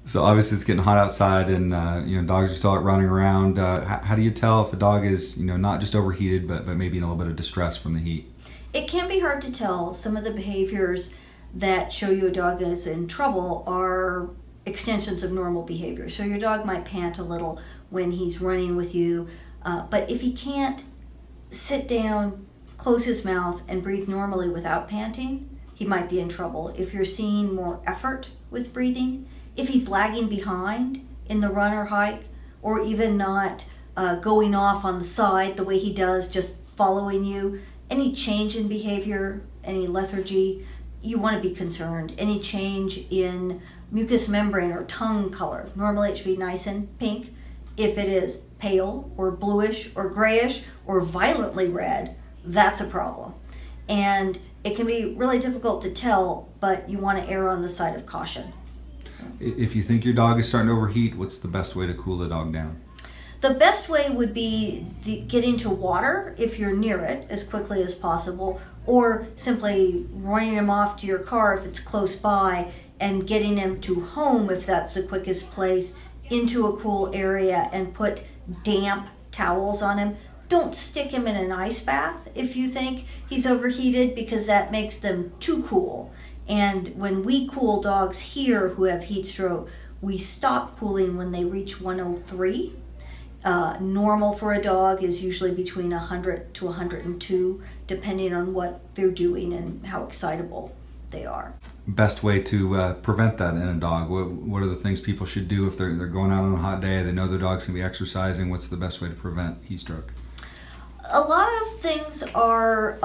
So obviously it's getting hot outside, and dogs are still out running around. How do you tell if a dog is not just overheated, but maybe in a little bit of distress from the heat? It can be hard to tell. Some of the behaviors that show you a dog is in trouble are extensions of normal behavior. So your dog might pant a little when he's running with you, but if he can't sit down, close his mouth, and breathe normally without panting, he might be in trouble. If you're seeing more effort with breathing, if he's lagging behind in the run or hike, or even not going off on the side the way he does, just following you, any change in behavior, any lethargy, you want to be concerned. Any change in mucous membrane or tongue color, normally it should be nice and pink. If it is pale or bluish or grayish or violently red, that's a problem. And it can be really difficult to tell, but you want to err on the side of caution. If you think your dog is starting to overheat, what's the best way to cool the dog down? The best way would be getting to water if you're near it as quickly as possible, or simply running him off to your car if it's close by and getting him to home if that's the quickest place, into a cool area, and put damp towels on him. Don't stick him in an ice bath if you think he's overheated, because that makes them too cool. And when we cool dogs here who have heat stroke, we stop cooling when they reach 103. Normal for a dog is usually between 100 to 102, depending on what they're doing and how excitable they are. Best way to prevent that in a dog? What are the things people should do if they're going out on a hot day, they know their dog's going to be exercising? What's the best way to prevent heat stroke? A lot of things are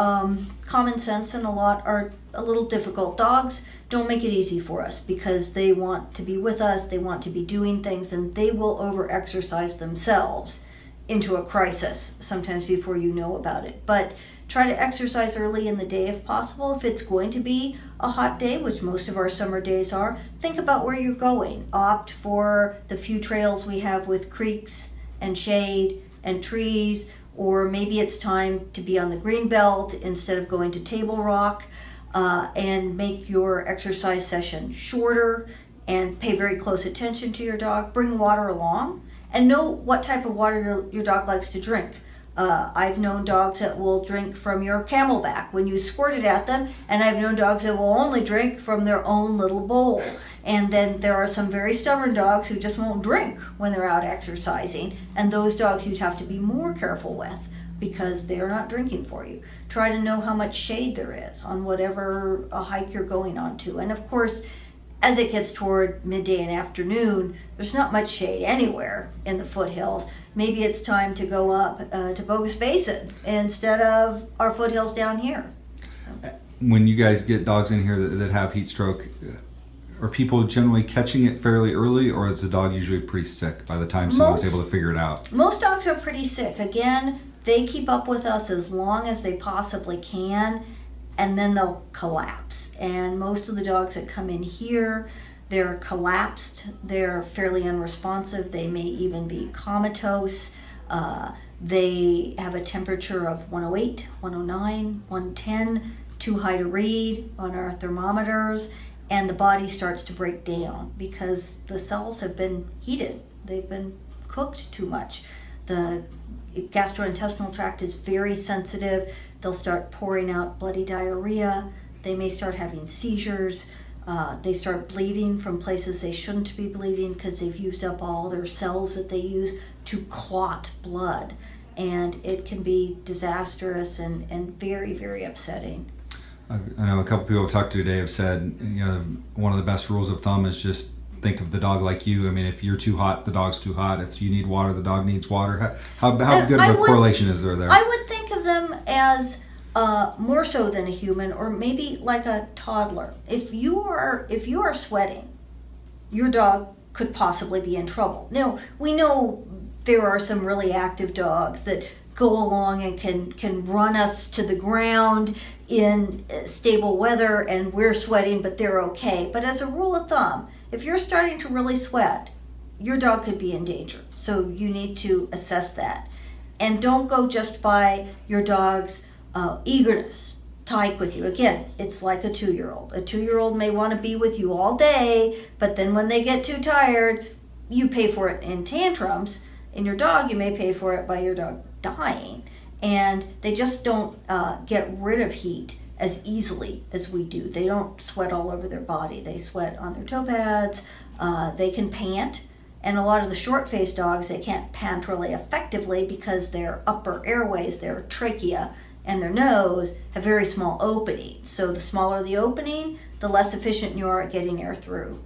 common sense, and a lot are a little difficult. Dogs don't make it easy for us because they want to be with us, they want to be doing things, and they will over-exercise themselves into a crisis sometimes before you know about it. But try to exercise early in the day if possible. If it's going to be a hot day, which most of our summer days are, think about where you're going. Opt for the few trails we have with creeks and shade and trees, or maybe it's time to be on the green belt instead of going to Table Rock, and make your exercise session shorter and pay very close attention to your dog. Bring water along and know what type of water your dog likes to drink. I've known dogs that will drink from your Camelback when you squirt it at them, and I've known dogs that will only drink from their own little bowl. And then there are some very stubborn dogs who just won't drink when they're out exercising, and those dogs you'd have to be more careful with because they're not drinking for you. Try to know how much shade there is on whatever hike you're going on to. And of course, as it gets toward midday and afternoon, there's not much shade anywhere in the foothills. Maybe it's time to go up to Bogus Basin instead of our foothills down here. When you guys get dogs in here that have heat stroke, are people generally catching it fairly early, or is the dog usually pretty sick by the time someone's able to figure it out? Most dogs are pretty sick. Again, they keep up with us as long as they possibly can, and then they'll collapse. And most of the dogs that come in here, they're collapsed, they're fairly unresponsive, they may even be comatose. They have a temperature of 108, 109, 110, too high to read on our thermometers, and the body starts to break down because the cells have been heated. They've been cooked too much. The gastrointestinal tract is very sensitive. They'll start pouring out bloody diarrhea. They may start having seizures. They start bleeding from places they shouldn't be bleeding because they've used up all their cells that they use to clot blood. And it can be disastrous and very, very upsetting. I know a couple people I've talked to today have said, one of the best rules of thumb is just think of the dog like you. I mean, if you're too hot, the dog's too hot. If you need water, the dog needs water. How good of a correlation is there? I would think of them as more so than a human, or maybe like a toddler. If you are sweating, your dog could possibly be in trouble. Now, we know there are some really active dogs that go along and can run us to the ground in stable weather, and we're sweating, but they're okay. But as a rule of thumb, if you're starting to really sweat, your dog could be in danger. So you need to assess that. And don't go just by your dog's eagerness hike with you. Again, it's like a 2-year-old. A 2-year-old may want to be with you all day, but then when they get too tired, you pay for it in tantrums. In your dog, you may pay for it by your dog dying. And they just don't get rid of heat as easily as we do. They don't sweat all over their body. They sweat on their toe pads. They can pant. And a lot of the short-faced dogs, they can't pant really effectively because their upper airways, their trachea and their nose, have very small openings. So the smaller the opening, the less efficient you are at getting air through.